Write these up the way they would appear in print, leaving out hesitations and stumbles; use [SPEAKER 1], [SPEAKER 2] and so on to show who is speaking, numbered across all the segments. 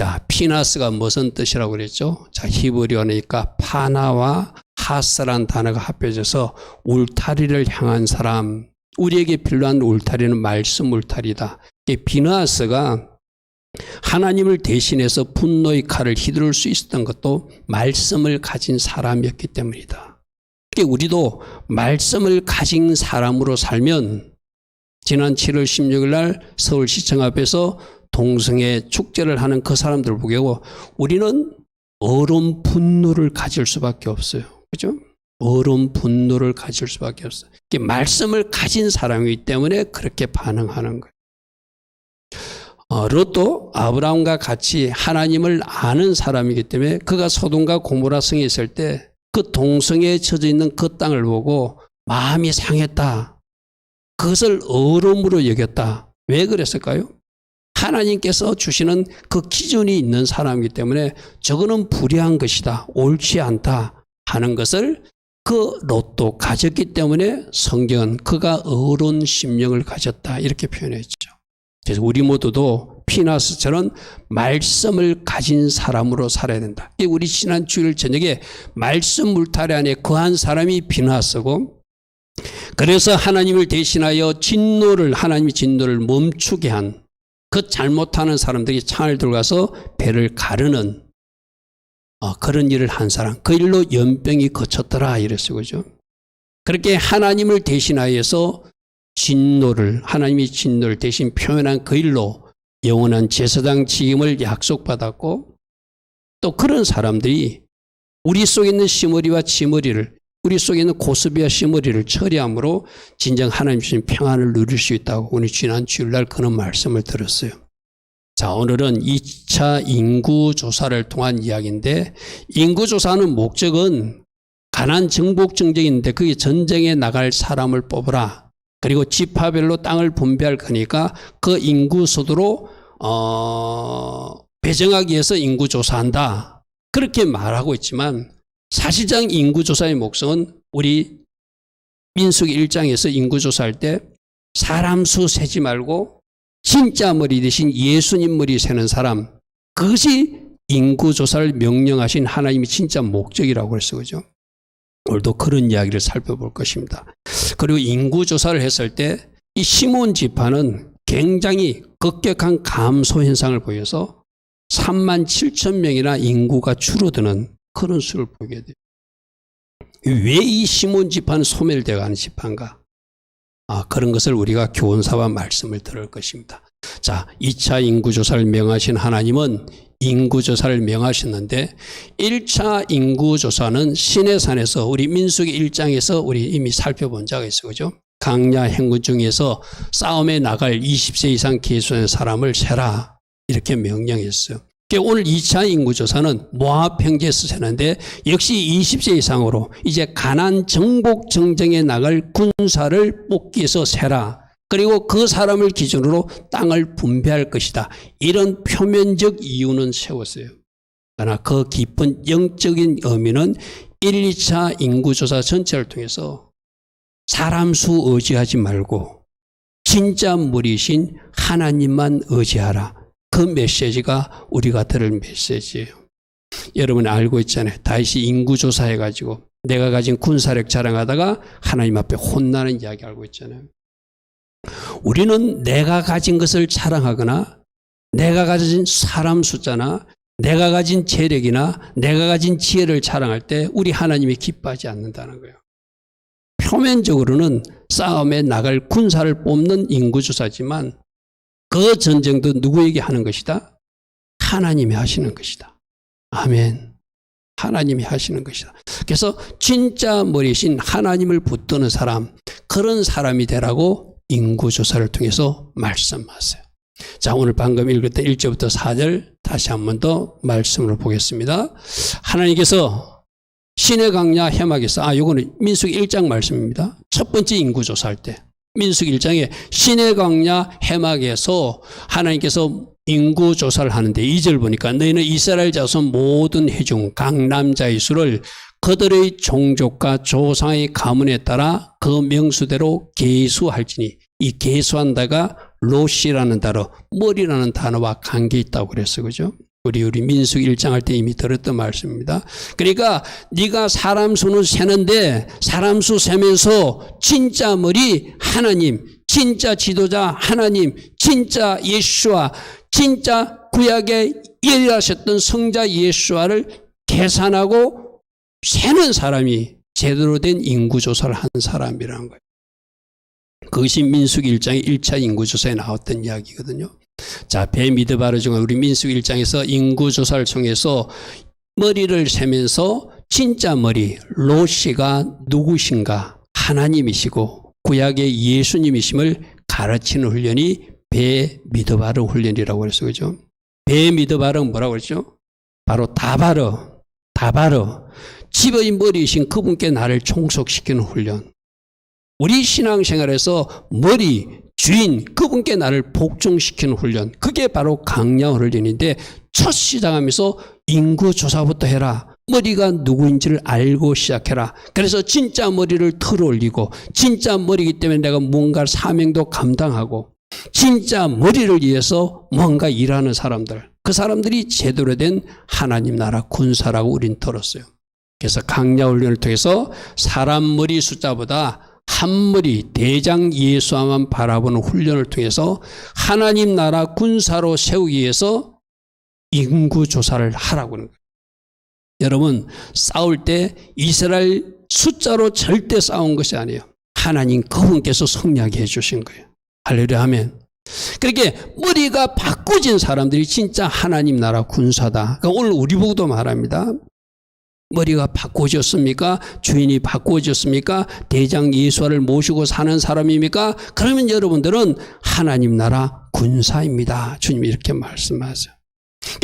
[SPEAKER 1] 자, 피나스가 무슨 뜻이라고 그랬죠? 자, 히브리어니까 파나와 하스란 단어가 합해져서 울타리를 향한 사람, 우리에게 필요한 울타리는 말씀 울타리다. 비나스가 하나님을 대신해서 분노의 칼을 휘두를 수 있었던 것도 말씀을 가진 사람이었기 때문이다. 우리도 말씀을 가진 사람으로 살면 지난 7월 16일 날 서울시청 앞에서 동성애 축제를 하는 그 사람들을 보고 우리는 어려운 분노를 가질 수밖에 없어요. 그죠? 어려운 분노를 가질 수밖에 없어요. 말씀을 가진 사람이기 때문에 그렇게 반응하는 거예요. 롯도 아브라함과 같이 하나님을 아는 사람이기 때문에 그가 소돔과 고모라 성에 있을 때 그 동성애에 처져 있는 그 땅을 보고 마음이 상했다. 그것을 어려움으로 여겼다. 왜 그랬을까요? 하나님께서 주시는 그 기준이 있는 사람이기 때문에 저거는 불의한 것이다. 옳지 않다 하는 것을 그 롯도 가졌기 때문에 성경은 그가 어려운 심령을 가졌다 이렇게 표현했죠. 그래서 우리 모두도 피나스처럼 말씀을 가진 사람으로 살아야 된다. 우리 지난 주일 저녁에 말씀 물타리 안에 거한 사람이 피나스고, 그래서 하나님을 대신하여 하나님의 진노를 멈추게 한 그 잘못하는 사람들이 창을 들어가서 배를 가르는 그런 일을 한 사람, 그 일로 연병이 거쳤더라 이랬어요. 그죠? 그렇게 하나님을 대신하여서 하나님의 진노를 대신 표현한 그 일로 영원한 제사장 직임을 약속받았고, 또 그런 사람들이 우리 속에 있는 시머리와 지머리를, 우리 속에 있는 고스비와 시머리를 처리함으로 진정 하나님 주신 평안을 누릴 수 있다고 오늘 지난 주일날 그런 말씀을 들었어요. 자, 오늘은 2차 인구조사를 통한 이야기인데, 인구조사하는 목적은 가난 정복 정쟁인데 그게 전쟁에 나갈 사람을 뽑으라. 그리고 지파별로 땅을 분배할 거니까 그 인구수도로 배정하기 위해서 인구조사한다. 그렇게 말하고 있지만 사실상 인구조사의 목적은 우리 민수기 1장에서 인구조사할 때 사람 수 세지 말고 진짜 머리 대신 예수님 머리 세는 사람, 그것이 인구조사를 명령하신 하나님의 진짜 목적이라고 그랬어요. 그죠? 오늘도 그런 이야기를 살펴볼 것입니다. 그리고 인구조사를 했을 때 이 시몬 지파는 굉장히 급격한 감소 현상을 보여서 3만 7천 명이나 인구가 줄어드는 그런 수를 보게 돼요. 왜 이 시몬 지파는 소멸되어 가는 지파인가? 그런 것을 우리가 교훈사와 말씀을 들을 것입니다. 자, 2차 인구조사를 명하신 하나님은 인구조사를 명하셨는데 1차 인구조사는 시내산에서 우리 민수기 1장에서 우리 이미 살펴본 적이 있어요. 그죠? 강야 행군 중에서 싸움에 나갈 20세 이상 계수된 사람을 세라 이렇게 명령했어요. 오늘 2차 인구조사는 모압 평지에서 세는데 역시 20세 이상으로 이제 가나안 정복 정쟁에 나갈 군사를 뽑기 위해서 세라. 그리고 그 사람을 기준으로 땅을 분배할 것이다. 이런 표면적 이유는 세웠어요. 그러나 그 깊은 영적인 의미는 1, 2차 인구조사 전체를 통해서 사람 수 의지하지 말고 진짜 머리신 하나님만 의지하라. 그 메시지가 우리가 들을 메시지예요. 여러분 알고 있잖아요. 다윗이 인구조사해가지고 내가 가진 군사력 자랑하다가 하나님 앞에 혼나는 이야기 알고 있잖아요. 우리는 내가 가진 것을 자랑하거나 내가 가진 사람 숫자나 내가 가진 재력이나 내가 가진 지혜를 자랑할 때 우리 하나님이 기뻐하지 않는다는 거예요. 표면적으로는 싸움에 나갈 군사를 뽑는 인구조사지만 그 전쟁도 누구에게 하는 것이다? 하나님이 하시는 것이다. 아멘. 하나님이 하시는 것이다. 그래서 진짜 머리신 하나님을 붙드는 사람, 그런 사람이 되라고 인구조사를 통해서 말씀하세요. 자, 오늘 방금 읽었던 1절부터 4절 다시 한 번 더 말씀을 보겠습니다. 하나님께서 신의 강야 해막에서, 요거는 민수기 1장 말씀입니다. 첫 번째 인구조사할 때. 민수기 1장에 신의 광야 해막에서 하나님께서 인구조사를 하는데 2절 보니까 너희는 이스라엘 자손 모든 회중 각 남자의 수를 그들의 종족과 조상의 가문에 따라 그 명수대로 계수할지니, 이 계수한다가 로시라는 단어, 머리라는 단어와 관계 있다고 그랬어요. 그죠? 우리 민수기 1장 할 때 이미 들었던 말씀입니다. 그러니까 네가 사람 수는 세는데 사람 수 세면서 진짜 머리 하나님, 진짜 지도자 하나님, 진짜 예수와 진짜 구약에 예리하셨던 성자 예수와를 계산하고 세는 사람이 제대로 된 인구조사를 한 사람이라는 거예요. 그것이 민수기 1장의 1차 인구조사에 나왔던 이야기거든요. 자, 베미드바르 중에 우리 민수기 1장에서 인구조사를 통해서 머리를 세면서 진짜 머리, 로시가 누구신가? 하나님이시고 구약의 예수님이심을 가르치는 훈련이 베미드바르 훈련이라고 그랬어요. 그죠? 베미드바르는 뭐라고 그랬죠? 바로 다바르. 집의 머리이신 그분께 나를 총속시키는 훈련. 우리 신앙생활에서 머리, 주인, 그분께 나를 복종시키는 훈련. 그게 바로 강야 훈련인데 첫 시작하면서 인구조사부터 해라. 머리가 누구인지를 알고 시작해라. 그래서 진짜 머리를 틀어올리고 진짜 머리이기 때문에 내가 뭔가 사명도 감당하고 진짜 머리를 위해서 뭔가 일하는 사람들. 그 사람들이 제대로 된 하나님 나라 군사라고 우린 들었어요. 그래서 강야 훈련을 통해서 사람 머리 숫자보다 한 머리 대장 예수와만 바라보는 훈련을 통해서 하나님 나라 군사로 세우기 위해서 인구조사를 하라고 하는 거예요. 여러분, 싸울 때 이스라엘 숫자로 절대 싸운 것이 아니에요. 하나님 그분께서 승리하게 해주신 거예요. 할렐루야 하면. 그렇게 머리가 바꿔진 사람들이 진짜 하나님 나라 군사다. 그러니까 오늘 우리 보고도 말합니다. 머리가 바꿔졌습니까? 주인이 바꿔졌습니까? 대장 예수를 모시고 사는 사람입니까? 그러면 여러분들은 하나님 나라 군사입니다. 주님이 이렇게 말씀하세요.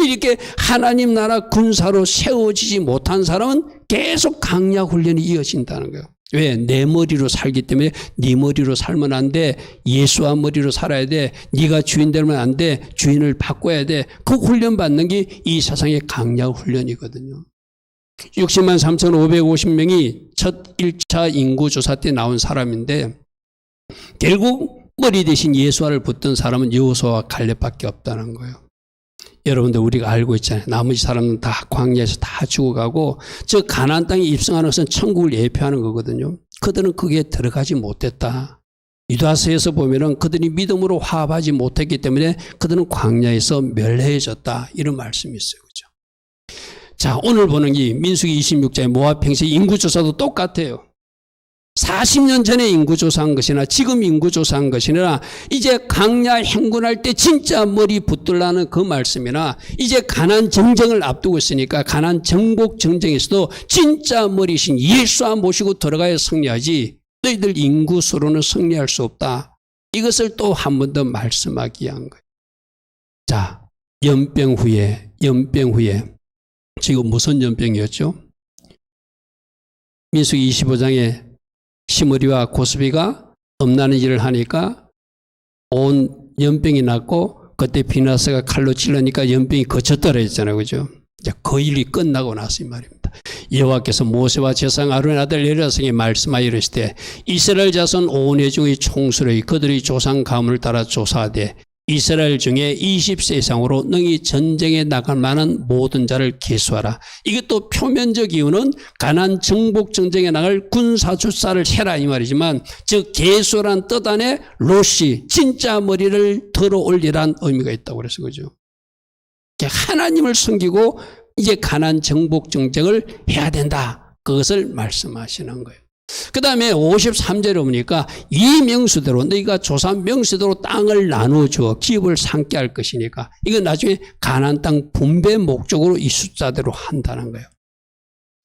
[SPEAKER 1] 이렇게 하나님 나라 군사로 세워지지 못한 사람은 계속 강야 훈련이 이어진다는 거예요. 왜? 내 머리로 살기 때문에 네 머리로 살면 안 돼. 예수와 머리로 살아야 돼. 네가 주인 되면 안 돼. 주인을 바꿔야 돼. 그 훈련 받는 게 이 세상의 강야 훈련이거든요. 60만 3,550명이 첫 1차 인구조사 때 나온 사람인데 결국 머리 대신 예수와를 붙던 사람은 여호수아와 갈렙밖에 없다는 거예요. 여러분들 우리가 알고 있잖아요. 나머지 사람은 다 광야에서 다 죽어가고 저 가나안 땅에 입성하는 것은 천국을 예표하는 거거든요. 그들은 거기에 들어가지 못했다. 유다서에서 보면은 그들이 믿음으로 화합하지 못했기 때문에 그들은 광야에서 멸해졌다. 이런 말씀이 있어요. 그렇죠? 자, 오늘 보는 이 민수기 26장의 모압 평시 인구조사도 똑같아요. 40년 전에 인구조사한 것이나 지금 인구조사한 것이나 이제 강야 행군할 때 진짜 머리 붙들라는 그 말씀이나 이제 가나안 정쟁을 앞두고 있으니까 가나안 정복 정쟁에서도 진짜 머리신 예수와 모시고 들어가야 승리하지 너희들 인구수로는 승리할 수 없다. 이것을 또 한 번 더 말씀하기 위한 거예요. 자, 연병 후에 지금 무슨 연병이었죠? 민수기 25장에 시므리와 고스비가 엄나는 일을 하니까 온 연병이 났고 그때 비나스가 칼로 찔러니까 연병이 거쳤더라 했잖아요. 그죠? 이제 그 일이 끝나고 나서 이 말입니다. 여호와께서 모세와 제사장 아론의 아들 엘리야상에 말씀하여 이르시되 이스라엘 자손 온 회중의 총수를 그들의 조상 가문을 따라 조사하되 이스라엘 중에 20세 이상으로 능히 전쟁에 나갈 만한 모든 자를 계수하라. 이것도 표면적 이유는 가나안 정복 전쟁에 나갈 군사주사를 해라 이 말이지만 즉 계수란 뜻 안에 로시 진짜 머리를 들어 올리란 의미가 있다고 그래서 그죠. 하나님을 섬기고 이제 가나안 정복 전쟁을 해야 된다. 그것을 말씀하시는 거예요. 그 다음에 53절에 보니까 이 명수대로 너희가 조상 명수대로 땅을 나누어주어 기업을 삼게 할 것이니까 이건 나중에 가나안 땅 분배 목적으로 이 숫자대로 한다는 거예요.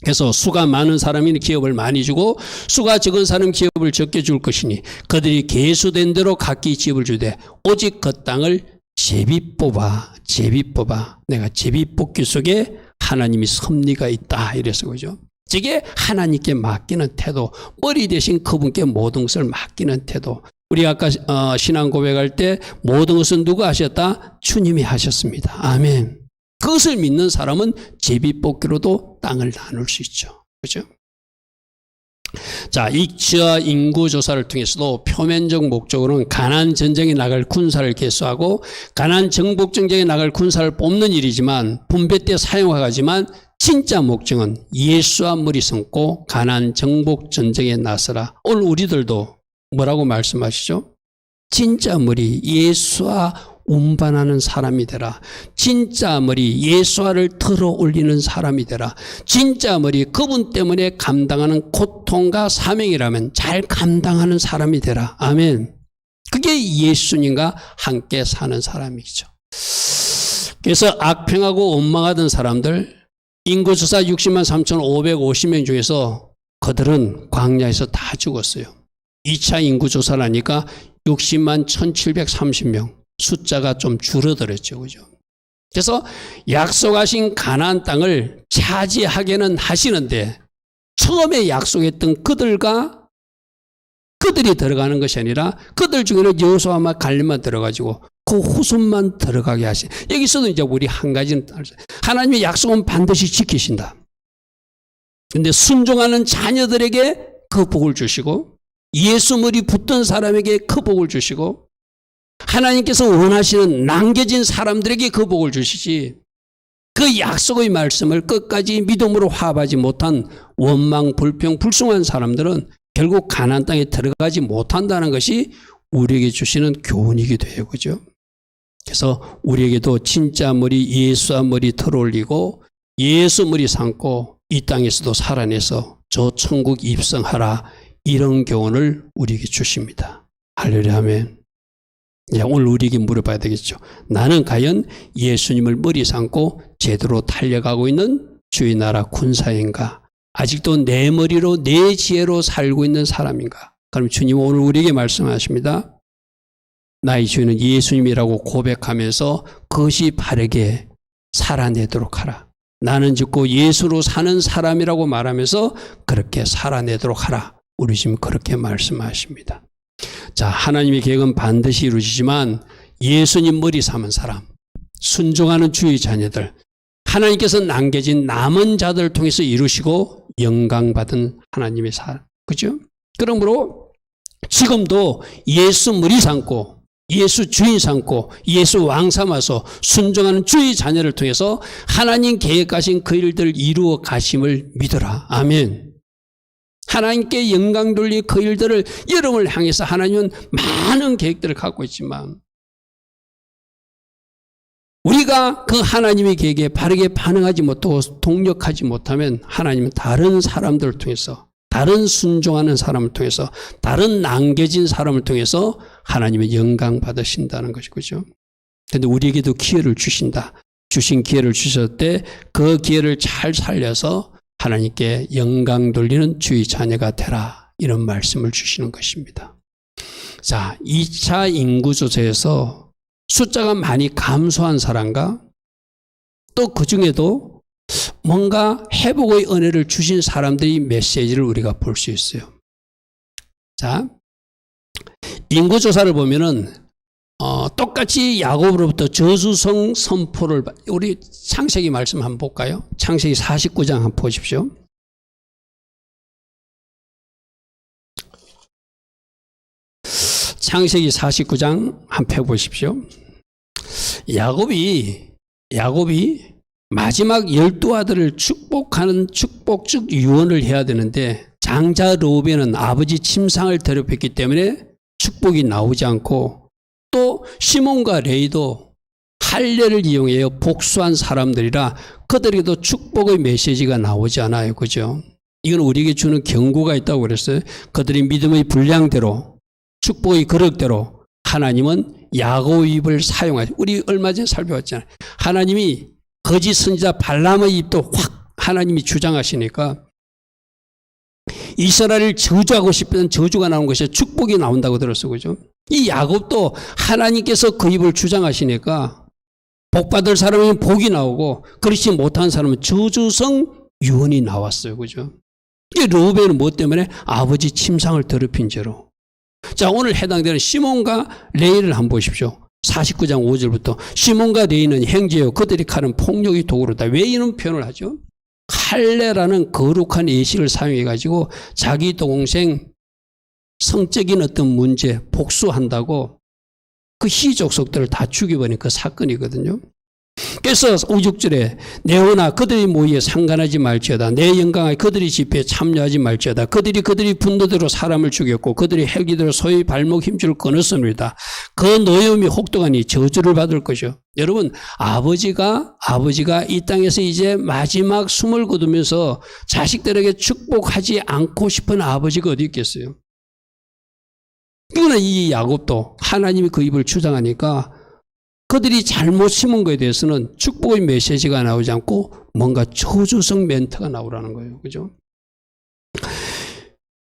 [SPEAKER 1] 그래서 수가 많은 사람이 기업을 많이 주고 수가 적은 사람 기업을 적게 줄 것이니 그들이 계수된 대로 각기 기업을 주되 오직 그 땅을 제비 뽑아 내가 제비 뽑기 속에 하나님이 섭리가 있다 이래서 그죠. 저게 하나님께 맡기는 태도, 머리 대신 그분께 모든 것을 맡기는 태도. 우리 아까 신앙 고백할 때 모든 것은 누가 하셨다? 주님이 하셨습니다. 아멘. 그것을 믿는 사람은 제비뽑기로도 땅을 나눌 수 있죠. 그렇죠? 자, 입지와 인구 조사를 통해서도 표면적 목적으로는 가나안 전쟁에 나갈 군사를 개수하고 가나안 정복 전쟁에 나갈 군사를 뽑는 일이지만 분배 때 사용하지만 진짜 목적은 예수와 머리 삼고 가나안 정복 전쟁에 나서라. 오늘 우리들도 뭐라고 말씀하시죠? 진짜 머리 예수와 운반하는 사람이 되라. 진짜 머리 예수와를 들어 올리는 사람이 되라. 진짜 머리 그분 때문에 감당하는 고통과 사명이라면 잘 감당하는 사람이 되라. 아멘. 그게 예수님과 함께 사는 사람이죠. 그래서 악평하고 원망하던 사람들 인구조사 60만 3,550명 중에서 그들은 광야에서 다 죽었어요. 2차 인구조사를 하니까 60만 1,730명. 숫자가 좀 줄어들었죠. 그죠? 그래서 약속하신 가나안 땅을 차지하게는 하시는데 처음에 약속했던 그들이 들어가는 것이 아니라 그들 중에는 여호수아와 갈렙만 들어가지고 그 후손만 들어가게 하신. 여기서도 이제 우리 한 가지는 하나님의 약속은 반드시 지키신다. 그런데 순종하는 자녀들에게 그 복을 주시고 예수 머리 붙던 사람에게 그 복을 주시고 하나님께서 원하시는 남겨진 사람들에게 그 복을 주시지 그 약속의 말씀을 끝까지 믿음으로 화합하지 못한 원망, 불평, 불순한 사람들은 결국 가나안 땅에 들어가지 못한다는 것이 우리에게 주시는 교훈이기도 해요. 그죠? 그래서 우리에게도 진짜 머리 예수와 머리 털어올리고 예수 머리 삼고 이 땅에서도 살아내서 저 천국 입성하라 이런 교훈을 우리에게 주십니다. 할렐루야 아멘. 오늘 우리에게 물어봐야 되겠죠. 나는 과연 예수님을 머리 삼고 제대로 달려가고 있는 주의 나라 군사인가? 아직도 내 머리로 내 지혜로 살고 있는 사람인가? 그럼 주님은 오늘 우리에게 말씀하십니다. 나의 주인은 예수님이라고 고백하면서 그것이 바르게 살아내도록 하라. 나는 듣고 예수로 사는 사람이라고 말하면서 그렇게 살아내도록 하라. 우리 지금 그렇게 말씀하십니다. 자, 하나님의 계획은 반드시 이루어지지만 예수님 머리 삼은 사람, 순종하는 주의 자녀들, 하나님께서 남겨진 남은 자들을 통해서 이루시고 영광받은 하나님의 사람. 그죠? 그러므로 지금도 예수 머리 삼고 예수 주인 삼고 예수 왕 삼아서 순종하는 주의 자녀를 통해서 하나님 계획하신 그 일들을 이루어 가심을 믿어라. 아멘. 하나님께 영광 돌릴 그 일들을 여러분을 향해서 하나님은 많은 계획들을 갖고 있지만 우리가 그 하나님의 계획에 바르게 반응하지 못하고 동력하지 못하면 하나님은 다른 사람들을 통해서 다른 순종하는 사람을 통해서 다른 남겨진 사람을 통해서 하나님의 영광 받으신다는 것이죠. 그런데 우리에게도 기회를 주신다. 주신 기회를 주셨을 때 그 기회를 잘 살려서 하나님께 영광 돌리는 주의 자녀가 되라. 이런 말씀을 주시는 것입니다. 자, 2차 인구조사에서 숫자가 많이 감소한 사람과 또 그 중에도 뭔가 회복의 은혜를 주신 사람들의 메시지를 우리가 볼 수 있어요. 자, 인구조사를 보면은 똑같이 야곱으로부터 저주성 선포를 우리 창세기 말씀 한번 볼까요? 창세기 49장 한번 보십시오. 창세기 49장 한번 펴보십시오. 야곱이 마지막 12아들을 축복하는 축복적 유언을 해야 되는데 장자 르우벤은 아버지 침상을 더럽혔기 때문에 축복이 나오지 않고 또 시몬과 레이도 할례를 이용해서 복수한 사람들이라 그들에게도 축복의 메시지가 나오지 않아요. 그죠? 이건 우리에게 주는 경고가 있다고 그랬어요. 그들이 믿음의 분량대로 축복의 그릇대로 하나님은 야곱의 입을 사용하죠. 우리 얼마 전에 살펴봤잖아요. 하나님이 거짓 선지자 발람의 입도 확 하나님이 주장하시니까 이스라엘을 저주하고 싶은 저주가 나온 것이 축복이 나온다고 들었어요. 그죠? 이 야곱도 하나님께서 그 입을 주장하시니까 복받을 사람은 복이 나오고 그렇지 못한 사람은 저주성 유언이 나왔어요. 그죠? 이 르우벤은 뭐 때문에? 아버지 침상을 더럽힌 죄로. 자, 오늘 해당되는 시몬과 레이를 한번 보십시오. 49장 5절부터 시몬과 레이는 형제요 그들이 칼은 폭력의 도구로다. 왜 이런 표현을 하죠? 할례라는 거룩한 예식을 사용해 가지고 자기 동생 성적인 어떤 문제 복수한다고 그 희족속들을 다 죽여버린 그 사건이거든요. 그래서 56절에 내오나 그들이 모이에 상관하지 말지어다. 내 영광에 그들이 집회에 참여하지 말지어다. 그들이 분노대로 사람을 죽였고 그들이 헬기대로 소의 발목 힘줄을 끊었습니다. 그 노염이 혹독하니 저주를 받을 것이요. 여러분 아버지가 이 땅에서 이제 마지막 숨을 거두면서 자식들에게 축복하지 않고 싶은 아버지가 어디 있겠어요. 그러나 이 야곱도 하나님이 그 입을 주장하니까 그들이 잘못 심은 것에 대해서는 축복의 메시지가 나오지 않고 뭔가 저주성 멘트가 나오라는 거예요. 그죠?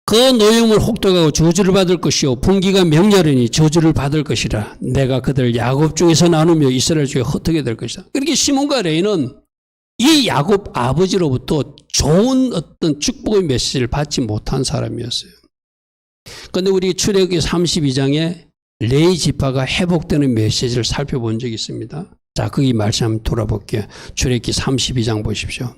[SPEAKER 1] 그 노염을 혹독하고 저주를 받을 것이요 분기가 명렬하니 저주를 받을 것이라. 내가 그들을 야곱 중에서 나누며 이스라엘 중에 흩어게 될 것이다. 그렇게 시몬과 레위는 이 야곱 아버지로부터 좋은 어떤 축복의 메시지를 받지 못한 사람이었어요. 그런데 우리 출애굽기 32장에 레위 지파가 회복되는 메시지를 살펴본 적이 있습니다. 자, 거기 말씀 한번 돌아볼게요. 출애굽기 32장 보십시오.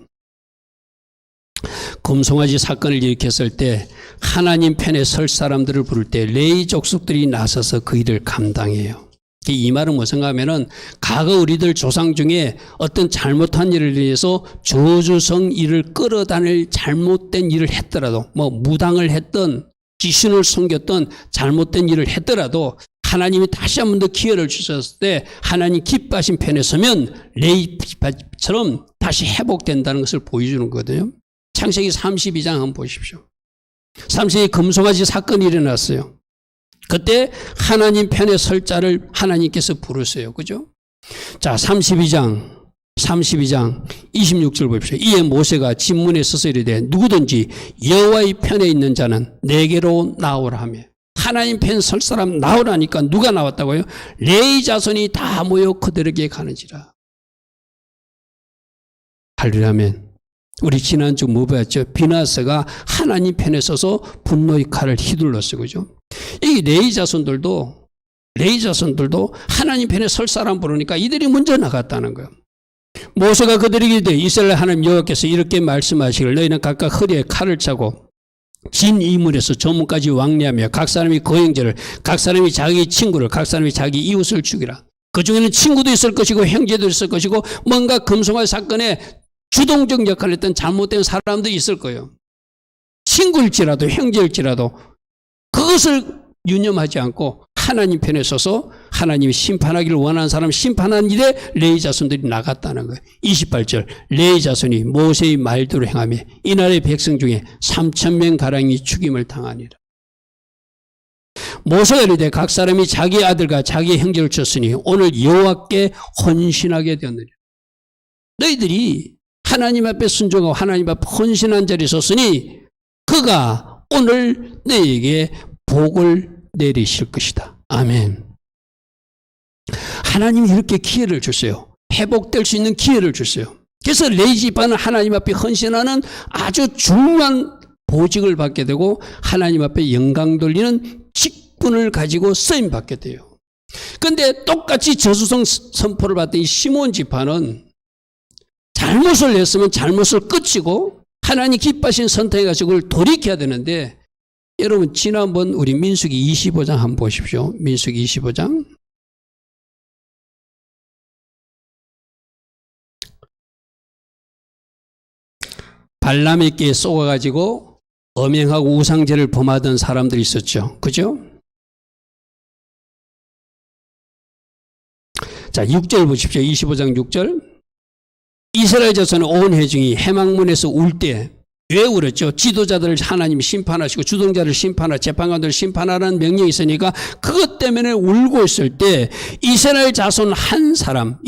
[SPEAKER 1] 금송아지 사건을 일으켰을 때 하나님 편에 설 사람들을 부를 때 레위 족속들이 나서서 그 일을 감당해요. 이 말은 무슨 하면은 과거 우리들 조상 중에 어떤 잘못한 일을 위해서 저주성 일을 끌어다닐 잘못된 일을 했더라도 무당을 했던 귀신을 섬겼던 잘못된 일을 했더라도 하나님이 다시 한 번 더 기회를 주셨을 때 하나님 기뻐하신 편에 서면 레위처럼 다시 회복된다는 것을 보여주는 거거든요. 창세기 32장 한번 보십시오. 32 금송아지 사건이 일어났어요. 그때 하나님 편에 설 자를 하나님께서 부르세요. 그죠? 자, 32장 26절 보십시오. 이에 모세가 진문에 서서 이르되 누구든지 여호와의 편에 있는 자는 내게로 나오라 하며 하나님 편 설 사람 나오라니까 누가 나왔다고요? 레위 자손이 다 모여 그들에게 가는지라. 할렐루야 아멘. 우리 지난주 뭐 배웠죠? 비나스가 하나님 편에 서서 분노의 칼을 휘둘렀어요. 그죠? 이 레위 자손들도 하나님 편에 설 사람 부르니까 이들이 먼저 나갔다는 거예요. 모세가 그들에게 이르되 이스라엘 하나님 여호와께서 이렇게 말씀하시기를 너희는 각각 허리에 칼을 차고 진 이물에서 저문까지 왕래하며 각 사람이 그 형제를 각 사람이 자기 친구를 각 사람이 자기 이웃을 죽이라. 그 중에는 친구도 있을 것이고 형제도 있을 것이고 뭔가 금송아지 사건에 주동적 역할을 했던 잘못된 사람도 있을 거예요. 친구일지라도 형제일지라도 그것을 유념하지 않고 하나님 편에 서서 하나님이 심판하기를 원하는 사람 심판한 일에 레위 자손들이 나갔다는 거예요. 28절 레위 자손이 모세의 말대로 행하며 이날의 백성 중에 3,000명가량이 죽임을 당하니라. 모세가 이르되 각 사람이 자기 아들과 자기 형제를 쳤으니 오늘 여호와께 헌신하게 되었느니라. 너희들이 하나님 앞에 순종하고 하나님 앞에 헌신한 자리에 섰으니 그가 오늘 너희에게 복을 내리실 것이다. 아멘. 하나님이 이렇게 기회를 줬어요. 회복될 수 있는 기회를 줬어요. 그래서 레위 지파는 하나님 앞에 헌신하는 아주 중요한 보직을 받게 되고 하나님 앞에 영광 돌리는 직분을 가지고 쓰임 받게 돼요. 그런데 똑같이 저주성 선포를 받던 이 시몬 지파는 잘못을 했으면 잘못을 끝이고 하나님 기뻐하신 선택해 가지고 그걸 돌이켜야 되는데 여러분 지난번 우리 민수기 25장 한번 보십시오. 민수기 25장. 발람에게 쏘아가지고 엄행하고 우상제를 범하던 사람들이 있었죠. 그죠? 자, 6절 보십시오. 25장 6절. 이스라엘 자손은 온 회중이 해망문에서 울 때 왜 울었죠? 지도자들을 하나님이 심판하시고 주동자를 심판하고 재판관들을 심판하라는 명령이 있으니까 그것 때문에 울고 있을 때 이스라엘 자손 한 사람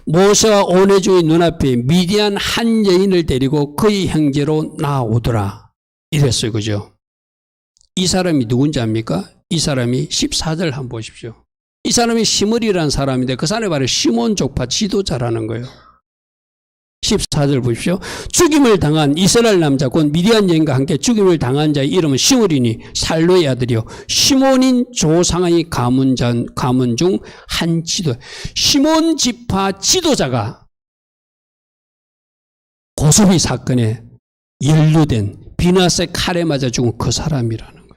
[SPEAKER 1] 모세와 온 회중의 눈앞에 미디안 한 여인을 데리고 그의 형제로 나오더라. 이랬어요. 그죠? 이 사람이 누군지 압니까? 이 사람이 14절 한번 보십시오. 이 사람이 시므리라는 사람인데 그 사람이 바로 시몬 족파 지도자라는 거예요. 14절 보십시오. 죽임을 당한 이스라엘 남자 곧 미디안 여인과 함께 죽임을 당한 자의 이름은 시므리니 살로의 아들이요 시몬인 조상의 가문 중 한 지도. 시몬 지파 지도자가 고소비 사건에 연루된 비나스의 칼에 맞아 죽은 그 사람이라는 거예요.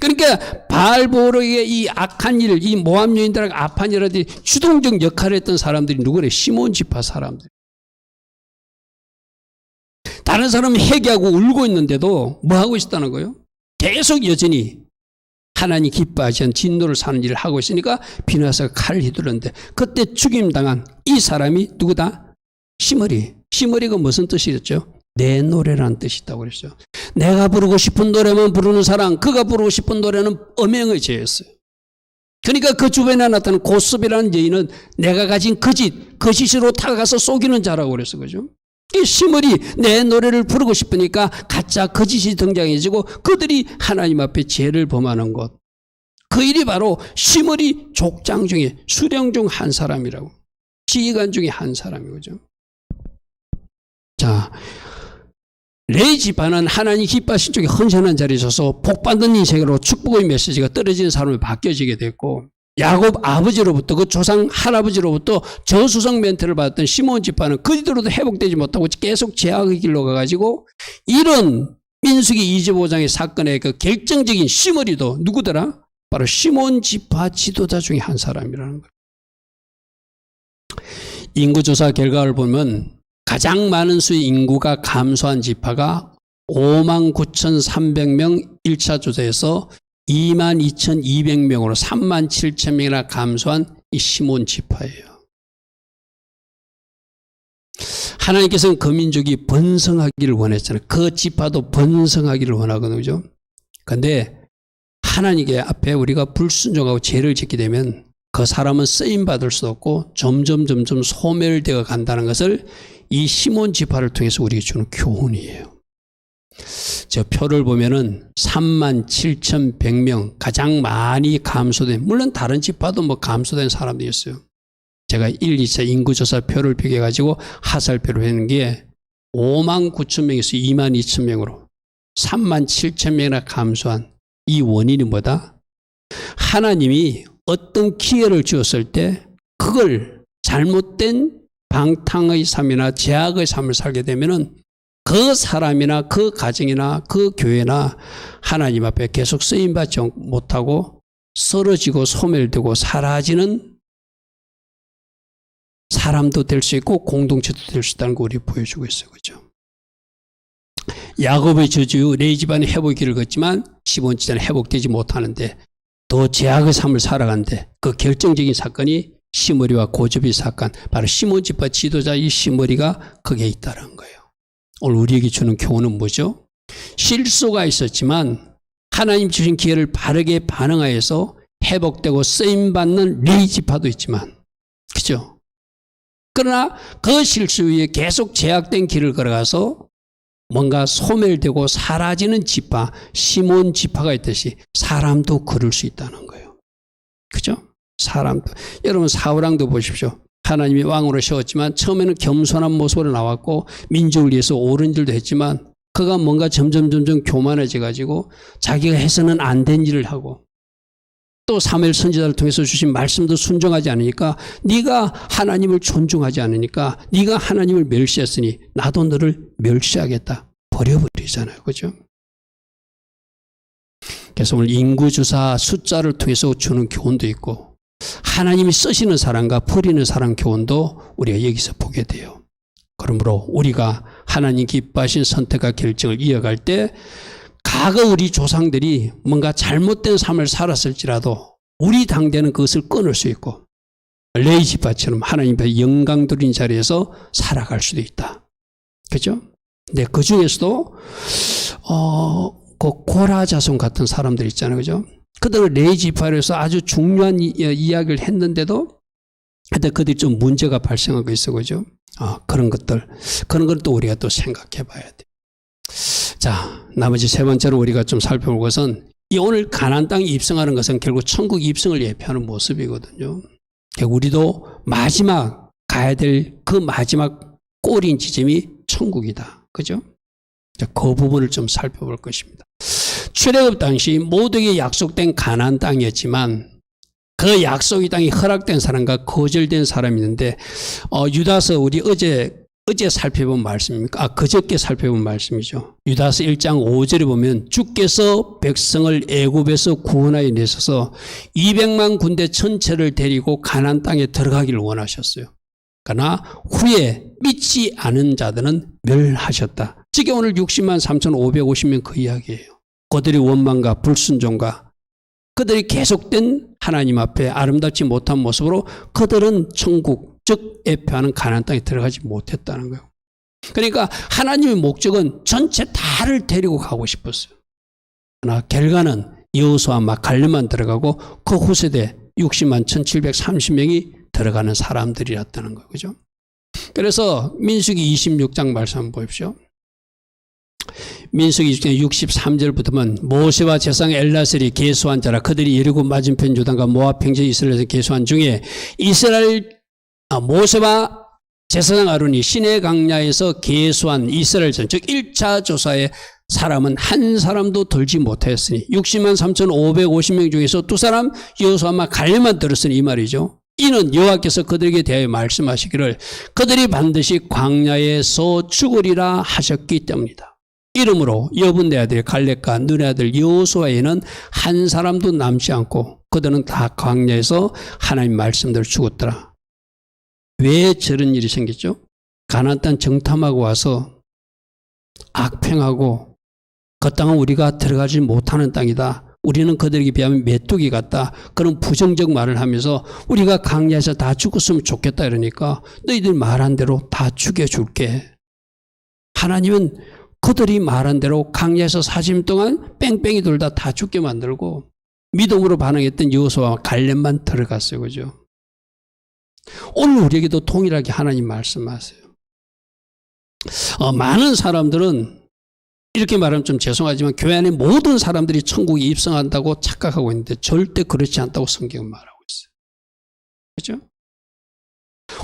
[SPEAKER 1] 그러니까 바알보르의 이 악한 일, 이 모압 여인들하고 악한 일들이 주동적 역할을 했던 사람들이 누구래? 시몬 지파 사람들. 다른 사람은 회개하고 울고 있는데도 뭐 하고 있었다는 거예요? 계속 여전히 하나님 기뻐하지 않은 진노를 사는 일을 하고 있으니까 비나스가 칼을 휘두르는데 그때 죽임당한 이 사람이 누구다? 시므리. 시므리가 무슨 뜻이었죠? 내 노래라는 뜻이 있다고 그랬어요. 내가 부르고 싶은 노래만 부르는 사람, 그가 부르고 싶은 노래는 엄행의 죄였어요. 그러니까 그 주변에 나타나는 고스비라는 여인은 내가 가진 거짓으로 다가가서 속이는 자라고 그랬어. 그죠? 이 시므리 내 노래를 부르고 싶으니까 가짜 거짓이 등장해지고 그들이 하나님 앞에 죄를 범하는 것. 그 일이 바로 시므리 족장 중에 수령 중 한 사람이라고. 지휘관 중에 한 사람이죠. 자, 레위 지파는 하나님 기뻐하신 쪽에 헌신한 자리에 서서 복받는 인생으로 축복의 메시지가 떨어지는 사람이 바뀌어지게 됐고 야곱 아버지로부터 그 조상 할아버지로부터 저수성 멘트를 받았던 시몬 지파는 그리도로도 회복되지 못하고 계속 죄악의 길로 가가지고 이런 민수기 25장의 사건의 그 결정적인 시므리도 누구더라? 바로 시몬 지파 지도자 중에 한 사람이라는 거예요. 인구조사 결과를 보면 가장 많은 수의 인구가 감소한 지파가 59,300명 1차 조사에서 22,200명으로 37,000명이나 감소한 이 시몬 지파예요. 하나님께서는 그 민족이 번성하기를 원했잖아요. 그 지파도 번성하기를 원하거든요. 그런데 하나님께 앞에 우리가 불순종하고 죄를 짓게 되면 그 사람은 쓰임받을 수 없고 점점 소멸되어 간다는 것을 이 시몬 지파를 통해서 우리에게 주는 교훈이에요. 저 표를 보면은 37,100명 가장 많이 감소된, 물론 다른 지파도 뭐 감소된 사람들이 있어요. 제가 1, 2차 인구조사 표를 비교해가지고 하살표를 했는 게 59,000명에서 22,000명으로 37,000명이나 감소한 이 원인이 뭐다? 하나님이 어떤 기회를 주었을 때 그걸 잘못된 방탕의 삶이나 죄악의 삶을 살게 되면은 그 사람이나 그 가정이나 그 교회나 하나님 앞에 계속 쓰임받지 못하고 쓰러지고 소멸되고 사라지는 사람도 될 수 있고 공동체도 될 수 있다는 걸 우리 보여주고 있어요. 그죠? 야곱의 저주 레위 집안의 회복의 길을 걷지만 시몬 집안은 회복되지 못하는데 더 죄악의 삶을 살아가는데 그 결정적인 사건이 시므리와 고접의 사건, 바로 시몬 지파 지도자 이 시므리가 거기에 있다는 거예요. 오늘 우리에게 주는 교훈은 뭐죠? 실수가 있었지만 하나님 주신 기회를 바르게 반응하여서 회복되고 쓰임받는 레위 지파도 있지만, 그죠? 그러나 그 실수 위에 계속 제약된 길을 걸어가서 뭔가 소멸되고 사라지는 지파, 시몬 지파가 있듯이 사람도 그럴 수 있다는 거예요. 그죠? 사람도. 여러분 사울왕도 보십시오. 하나님이 왕으로 세웠지만 처음에는 겸손한 모습으로 나왔고 민족을 위해서 옳은 일도 했지만 그가 뭔가 점점 교만해져 가지고 자기가 해서는 안 된 일을 하고 또 사무엘 선지자를 통해서 주신 말씀도 순종하지 않으니까 네가 하나님을 존중하지 않으니까 네가 하나님을 멸시했으니 나도 너를 멸시하겠다. 버려버리잖아요. 그죠? 그래서 오늘 인구조사 숫자를 통해서 주는 교훈도 있고 하나님이 쓰시는 사람과 버리는 사람 교훈도 우리가 여기서 보게 돼요. 그러므로 우리가 하나님 기뻐하신 선택과 결정을 이어갈 때 과거 우리 조상들이 뭔가 잘못된 삶을 살았을지라도 우리 당대는 그것을 끊을 수 있고 레위 지파처럼 하나님 앞에 영광 돌린 자리에서 살아갈 수도 있다. 그죠? 근데 그 중에서도 그 고라 자손 같은 사람들 있잖아요. 그죠? 그들은 레위 지파로서 아주 중요한 이야기를 했는데도 하여튼 그들이 좀 문제가 발생하고 있어. 그죠? 그런 걸 또 우리가 또 생각해 봐야 돼. 자, 나머지 세 번째로 우리가 좀 살펴볼 것은 이 오늘 가나안 땅에 입성하는 것은 결국 천국 입성을 예표하는 모습이거든요. 결국 우리도 마지막 가야 될 그 마지막 꼬리인 지점이 천국이다. 그죠? 자, 그 부분을 좀 살펴볼 것입니다. 출애굽 당시 모두에게 약속된 가나안 땅이었지만 그 약속의 땅이 허락된 사람과 거절된 사람이 있는데 유다서 우리 어제 어제 살펴본 말씀입니까? 그저께 살펴본 말씀이죠. 유다서 1장 5절에 보면 주께서 백성을 애굽에서 구원하여 내셔서 200만 군대 전체를 데리고 가나안 땅에 들어가기를 원하셨어요. 그러나 후에 믿지 않은 자들은 멸하셨다. 즉 오늘 60만 3,550명 그 이야기예요. 그들의 원망과 불순종과 그들이 계속된 하나님 앞에 아름답지 못한 모습으로 그들은 천국, 즉 예표하는 가나안 땅에 들어가지 못했다는 거예요. 그러니까 하나님의 목적은 전체 다를 데리고 가고 싶었어요. 그러나 결과는 여호수아 막 갈렙만 들어가고 그 후세대 60만 1,730명이 들어가는 사람들이었다는 거예요. 그죠? 그래서 민수기 26장 말씀 한번 보십시오. 민수기 63절부터는 모세와 제사장 엘라셀이 계수한 자라 그들이 여리고 맞은편 요단과 모압 평지 이스라엘에서 계수한 중에 모세와 제사장 아론이 시내 강야에서 계수한 이스라엘 전 즉 1차 조사에 사람은 한 사람도 들지 못하였으니 60만 3,550명 중에서 두 사람 여호수아와 갈렙만 들었으니 이 말이죠. 이는 여호와께서 그들에게 대하여 말씀하시기를 그들이 반드시 광야에서 죽으리라 하셨기 때문이다. 이러므로 여분 내 아들 갈렙과 너네 아들 여호수아에는 한 사람도 남지 않고 그들은 다 광야에서 하나님 말씀대로 죽었더라. 왜 저런 일이 생겼죠? 가나안 땅 정탐하고 와서 악평하고 그 땅은 우리가 들어가지 못하는 땅이다. 우리는 그들에게 비하면 메뚜기 같다. 그런 부정적 말을 하면서 우리가 광야에서 다 죽었으면 좋겠다 이러니까 너희들 말한 대로 다 죽여줄게. 하나님은 그들이 말한 대로 광야에서 40일 동안 뺑뺑이 돌다 다 죽게 만들고 믿음으로 반응했던 여호수아와 갈렙만 들어갔어요. 그죠? 오늘 우리에게도 동일하게 하나님 말씀하세요. 많은 사람들은 이렇게 말하면 좀 죄송하지만 교회 안에 모든 사람들이 천국에 입성한다고 착각하고 있는데 절대 그렇지 않다고 성경은 말하고 있어요. 그렇죠?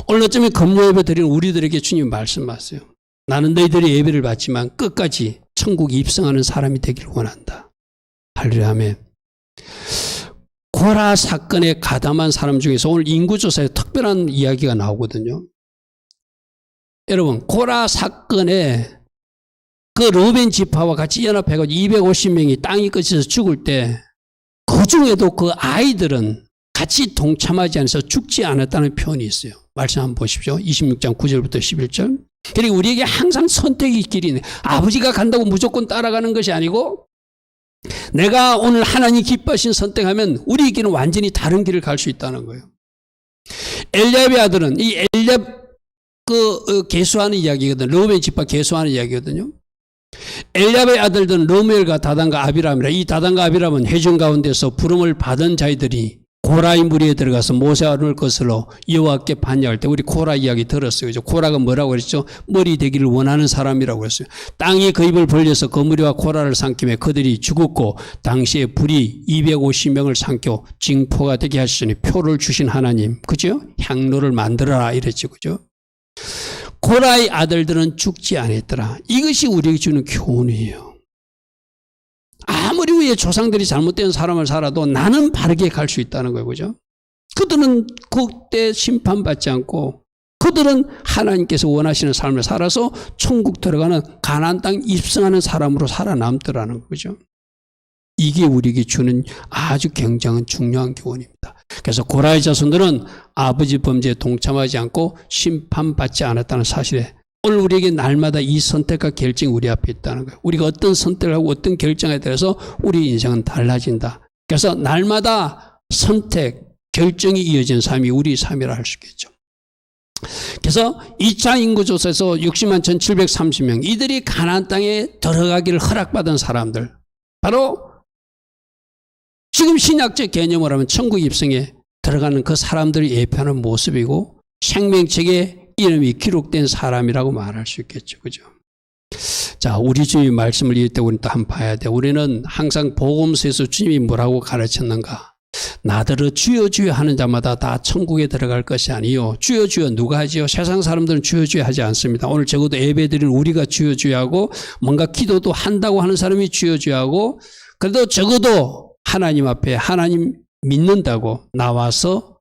[SPEAKER 1] 오늘 어쩌면 금요 예배 드리는 우리들에게 주님 말씀하세요. 나는 너희들의 예배를 받지만 끝까지 천국에 입성하는 사람이 되기를 원한다. 할렐루야 아멘. 고라 사건에 가담한 사람 중에서 오늘 인구조사에 특별한 이야기가 나오거든요. 여러분 고라 사건에 그 르벤 지파와 같이 연합해가지고 250명이 땅이 끝에서 죽을 때 그 중에도 그 아이들은 같이 동참하지 않아서 죽지 않았다는 표현이 있어요. 말씀 한번 보십시오. 26장 9절부터 11절. 그리고 우리에게 항상 선택의 길이 있네. 아버지가 간다고 무조건 따라가는 것이 아니고 내가 오늘 하나님 기뻐하신 선택하면 우리에게는 완전히 다른 길을 갈 수 있다는 거예요. 엘리압의 아들은 이 엘리압 계수하는 이야기거든요. 르우벤 지파 계수하는 이야기거든요. 엘리압의 아들들은 르무엘과 다단과 아비람이라. 이 다단과 아비람은 회중 가운데서 부름을 받은 자들이 고라의 무리에 들어가서 모세와 아론을 거슬러 여호와께 반역할 때 우리 고라 이야기 들었어요. 그죠? 고라가 뭐라고 그랬죠? 머리 되기를 원하는 사람이라고 했어요. 땅이 그 입을 벌려서 그 무리와 고라를 삼키며 그들이 죽었고 당시에 불이 250명을 삼켜 징포가 되게 하시니 표를 주신 하나님. 그죠? 향로를 만들어라 이랬죠. 그죠? 고라의 아들들은 죽지 않았더라. 이것이 우리에게 주는 교훈이에요. 아무리 위에 조상들이 잘못된 사람을 살아도 나는 바르게 갈 수 있다는 거예요. 그죠? 그들은 그때 심판받지 않고 그들은 하나님께서 원하시는 삶을 살아서 천국 들어가는 가나안 땅 입성하는 사람으로 살아남더라는 거죠. 이게 우리에게 주는 아주 굉장한 중요한 교훈입니다. 그래서 고라의 자손들은 아버지 범죄에 동참하지 않고 심판받지 않았다는 사실에 오늘 우리에게 날마다 이 선택과 결정이 우리 앞에 있다는 거예요. 우리가 어떤 선택을 하고 어떤 결정에 따라서 우리 인생은 달라진다. 그래서 날마다 선택, 결정이 이어진 삶이 우리 삶이라 할 수 있겠죠. 그래서 2차 인구조사에서 60만 1,730명 이들이 가나안 땅에 들어가기를 허락받은 사람들 바로 지금 신약적 개념으로 하면 천국 입성에 들어가는 그 사람들을 예표하는 모습이고 생명책에 이름이 기록된 사람이라고 말할 수 있겠죠. 그죠? 자, 우리 주님의 말씀을 읽을 때 우리는 또 한번 봐야 돼. 우리는 항상 복음서에서 주님이 뭐라고 가르쳤는가? 나더러 주여 주여 하는 자마다 다 천국에 들어갈 것이 아니요. 주여 주여 누가 하지요? 세상 사람들은 주여 주여 하지 않습니다. 오늘 적어도 예배드리는 우리가 주여 주여 하고 뭔가 기도도 한다고 하는 사람이 주여 주여 하고 그래도 적어도 하나님 앞에 하나님 믿는다고 나와서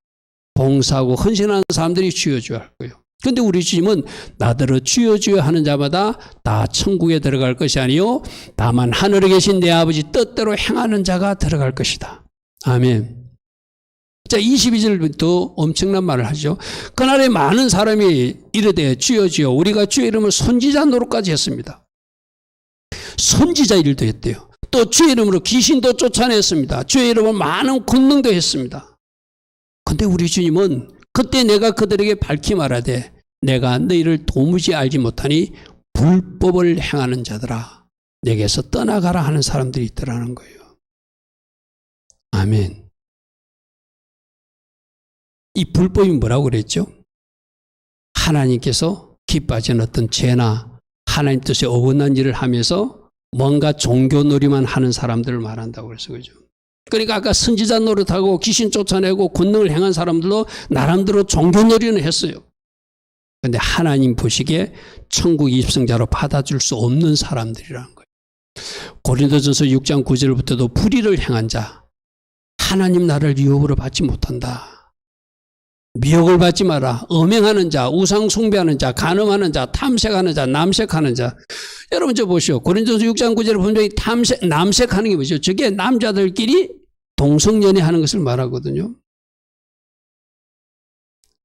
[SPEAKER 1] 봉사하고 헌신하는 사람들이 주여 주여 할 거예요. 그런데 우리 주님은 나더러 주여 주여 하는 자마다 다 천국에 들어갈 것이 아니요 다만 하늘에 계신 내 아버지 뜻대로 행하는 자가 들어갈 것이다. 아멘. 자, 22절부터 엄청난 말을 하죠. 그날에 많은 사람이 이르되 주여 주여 우리가 주의 이름을 선지자 노릇까지 했습니다. 선지자 일도 했대요. 또 주의 이름으로 귀신도 쫓아냈습니다. 주의 이름으로 많은 권능도 했습니다. 그런데 우리 주님은 그때 내가 그들에게 밝히 말하되 내가 너희를 도무지 알지 못하니 불법을 행하는 자들아 내게서 떠나가라 하는 사람들이 있더라는 거예요. 아멘. 이 불법이 뭐라고 그랬죠? 하나님께서 기뻐하시는 어떤 죄나 하나님 뜻에 어긋난 일을 하면서 뭔가 종교놀이만 하는 사람들을 말한다고 그래서 그죠. 그러니까 아까 선지자 노릇하고 귀신 쫓아내고 권능을 행한 사람들도 나름대로 종교놀이는 했어요. 그런데 하나님 보시기에 천국 입성자로 받아줄 수 없는 사람들이라는 거예요. 고린도전서 6장 9절부터도 불의를 행한 자, 하나님 나라를 유업으로 받지 못한다. 미혹을 받지 마라. 음행하는 자, 우상 숭배하는 자, 간음하는 자, 탐색하는 자, 남색하는 자. 여러분 저 보시오. 고린도전서 6장 9절에 분명히 남색하는 게 뭐죠? 저게 남자들끼리 동성연애 하는 것을 말하거든요.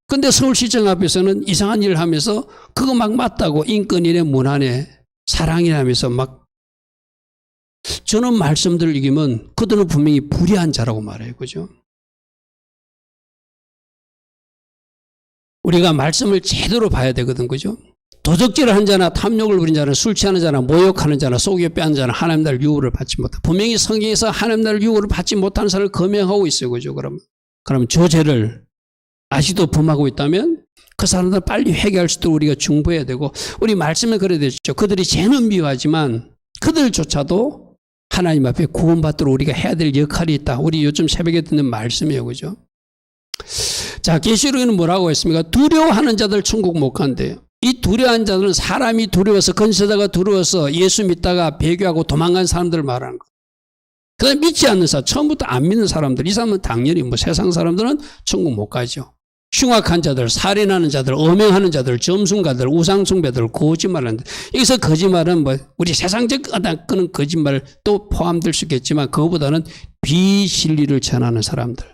[SPEAKER 1] 근데 서울시청 앞에서는 이상한 일을 하면서 그거 막 맞다고 인권이네 문화네 사랑이네 하면서 막 저는 말씀들을 이기면 그들은 분명히 불의한 자라고 말해요. 그죠? 우리가 말씀을 제대로 봐야 되거든. 그죠? 도적질을 한 자나 탐욕을 부린 자나 술 취하는 자나 모욕하는 자나 속여 빼앗는 자나 하나님 나라를 유업을 받지 못한다. 분명히 성경에서 하나님 나라를 유업을 받지 못하는 사람을 검명하고 있어요. 그죠? 그러면 저 죄를 아직도 범하고 있다면 그 사람들 빨리 회개할 수 있도록 우리가 중보해야 되고 우리 말씀에 그래야 되죠. 그들이 죄는 미워하지만 그들조차도 하나님 앞에 구원받도록 우리가 해야 될 역할이 있다. 우리 요즘 새벽에 듣는 말씀이에요. 그죠? 자, 계시록에는 뭐라고 했습니까? 두려워하는 자들 천국 못 간대요. 이 두려워하는 자들은 사람이 두려워서 건세다가 두려워서 예수 믿다가 배교하고 도망간 사람들을 말하는 거예요. 그다음에 믿지 않는 사람, 처음부터 안 믿는 사람들, 이 사람은 당연히 세상 사람들은 천국 못 가죠. 흉악한 자들, 살인하는 자들, 음행하는 자들, 점순가들, 우상숭배들, 거짓말하는 자들. 여기서 거짓말은 우리 세상적 그런 거짓말 또 포함될 수 있겠지만 그거보다는 비진리를 전하는 사람들,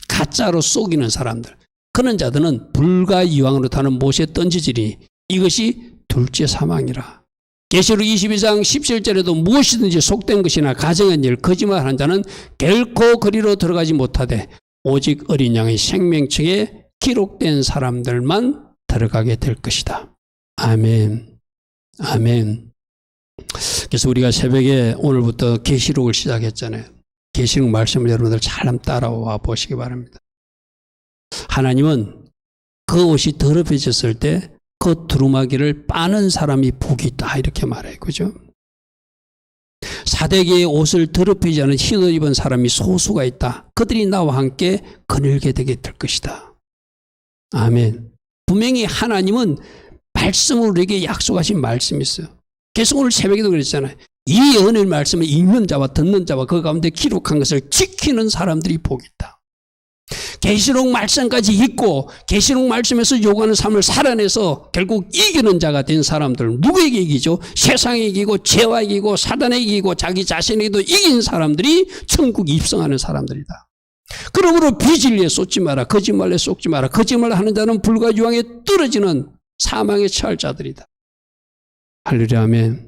[SPEAKER 1] 가짜로 속이는 사람들, 그런 자들은 불과 이왕으로 타는 못에 던지지니 이것이 둘째 사망이라. 계시록 22장 17절에도 무엇이든지 속된 것이나 가정한 일, 거짓말하는 자는 결코 그리로 들어가지 못하되 오직 어린 양의 생명책에 기록된 사람들만 들어가게 될 것이다. 아멘. 아멘. 그래서 우리가 새벽에 오늘부터 계시록을 시작했잖아요. 계시록 말씀을 여러분들 잘 한번 따라와 보시기 바랍니다. 하나님은 그 옷이 더럽혀졌을 때 그 두루마기를 빠는 사람이 복이 있다 이렇게 말해요. 그죠? 사대기의 옷을 더럽히지 않은 흰옷 입은 사람이 소수가 있다. 그들이 나와 함께 거닐게 되게 될 것이다. 아멘. 분명히 하나님은 말씀으로 우리에게 약속하신 말씀이 있어요. 계속 오늘 새벽에도 그랬잖아요. 이 은혜의 말씀을 읽는 자와 듣는 자와 그 가운데 기록한 것을 지키는 사람들이 복이 있다. 계시록 말씀까지 읽고 계시록 말씀에서 요구하는 삶을 살아내서 결국 이기는 자가 된 사람들, 누구에게 이기죠? 세상에 이기고 죄와 이기고 사단에 이기고 자기 자신에게도 이긴 사람들이 천국 입성하는 사람들이다. 그러므로 비진리에 쏟지 마라. 거짓말에 쏟지 마라. 거짓말하는 자는 불과 유황에 떨어지는 사망에 처할 자들이다. 할렐루야. 아멘.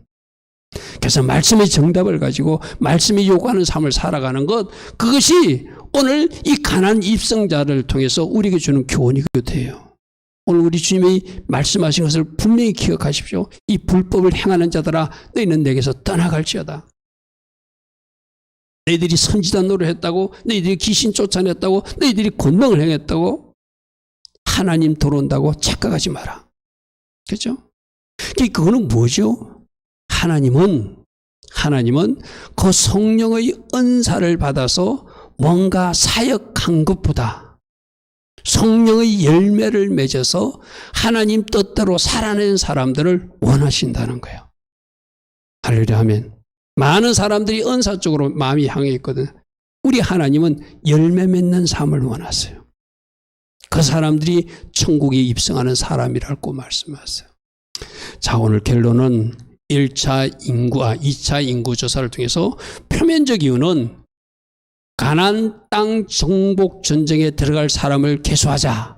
[SPEAKER 1] 그래서 말씀의 정답을 가지고 말씀이 요구하는 삶을 살아가는 것, 그것이 오늘 이 가난안 입성자를 통해서 우리에게 주는 교훈이거든요. 오늘 우리 주님이 말씀하신 것을 분명히 기억하십시오. 이 불법을 행하는 자들아 너희는 내게서 떠나갈지어다. 너희들이 선지자 노릇했다고, 너희들이 귀신 쫓아냈다고, 너희들이 권능을 행했다고 하나님 들어온다고 착각하지 마라. 그렇죠? 그거는 뭐죠? 하나님은 그 성령의 은사를 받아서 뭔가 사역한 것보다 성령의 열매를 맺어서 하나님 뜻대로 살아낸 사람들을 원하신다는 거예요. 할렐루야. 아멘. 많은 사람들이 은사 쪽으로 마음이 향해 있거든. 우리 하나님은 열매 맺는 삶을 원하세요. 그 사람들이 천국에 입성하는 사람이라고 말씀하세요. 자, 오늘 결론은 2차 인구조사를 통해서 표면적 이유는 가나안 땅 정복 전쟁에 들어갈 사람을 계수하자.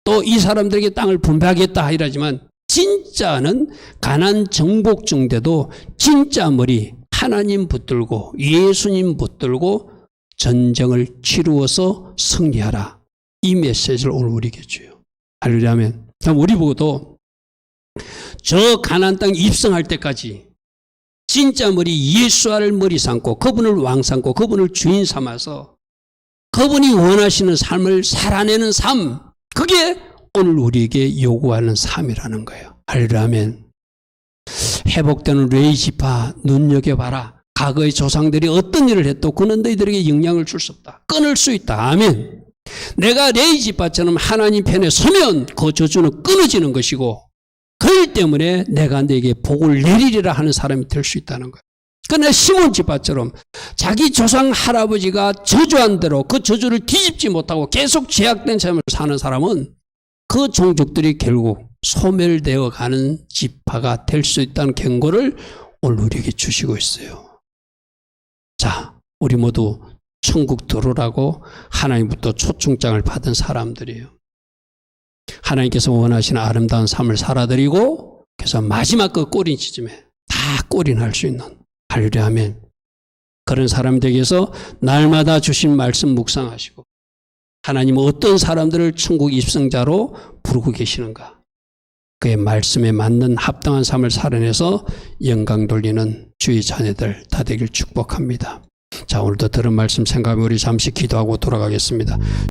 [SPEAKER 1] 또 이 사람들에게 땅을 분배하겠다 이러지만 진짜는 가나안 정복 중대도 진짜 머리 하나님 붙들고 예수님 붙들고 전쟁을 치루어서 승리하라. 이 메시지를 오늘 우리에게 줘요. 할렐루야면. 우리 보고도 저 가나안 땅 입성할 때까지 진짜 머리 예수를 머리 삼고 그분을 왕 삼고 그분을 주인 삼아서 그분이 원하시는 삶을 살아내는 삶, 그게 오늘 우리에게 요구하는 삶이라는 거예요. 할렐루야면. 회복되는 레이지파 눈여겨봐라. 과거의 조상들이 어떤 일을 해도 그는 너희들에게 영향을 줄 수 없다. 끊을 수 있다. 아멘. 내가 레이지파처럼 하나님 편에 서면 그 저주는 끊어지는 것이고 그 일 때문에 내가 너에게 복을 내리리라 하는 사람이 될 수 있다는 거예요. 그러나 시몬 지파처럼 자기 조상 할아버지가 저주한 대로 그 저주를 뒤집지 못하고 계속 죄악된 삶을 사는 사람은 그 종족들이 결국 소멸되어 가는 지파가 될 수 있다는 경고를 오늘 우리에게 주시고 있어요. 자, 우리 모두 천국 들어오라고 하나님부터 초청장을 받은 사람들이에요. 하나님께서 원하시는 아름다운 삶을 살아드리고 그래서 마지막 그 꼬린 시점에 다 꼬린할 수 있는 할렐루야 아멘. 그런 사람들에게 위해서 날마다 주신 말씀 묵상하시고 하나님은 어떤 사람들을 천국 입성자로 부르고 계시는가, 그의 말씀에 맞는 합당한 삶을 살아내서 영광 돌리는 주의 자녀들 다 되길 축복합니다. 자, 오늘도 들은 말씀 생각하며 우리 잠시 기도하고 돌아가겠습니다.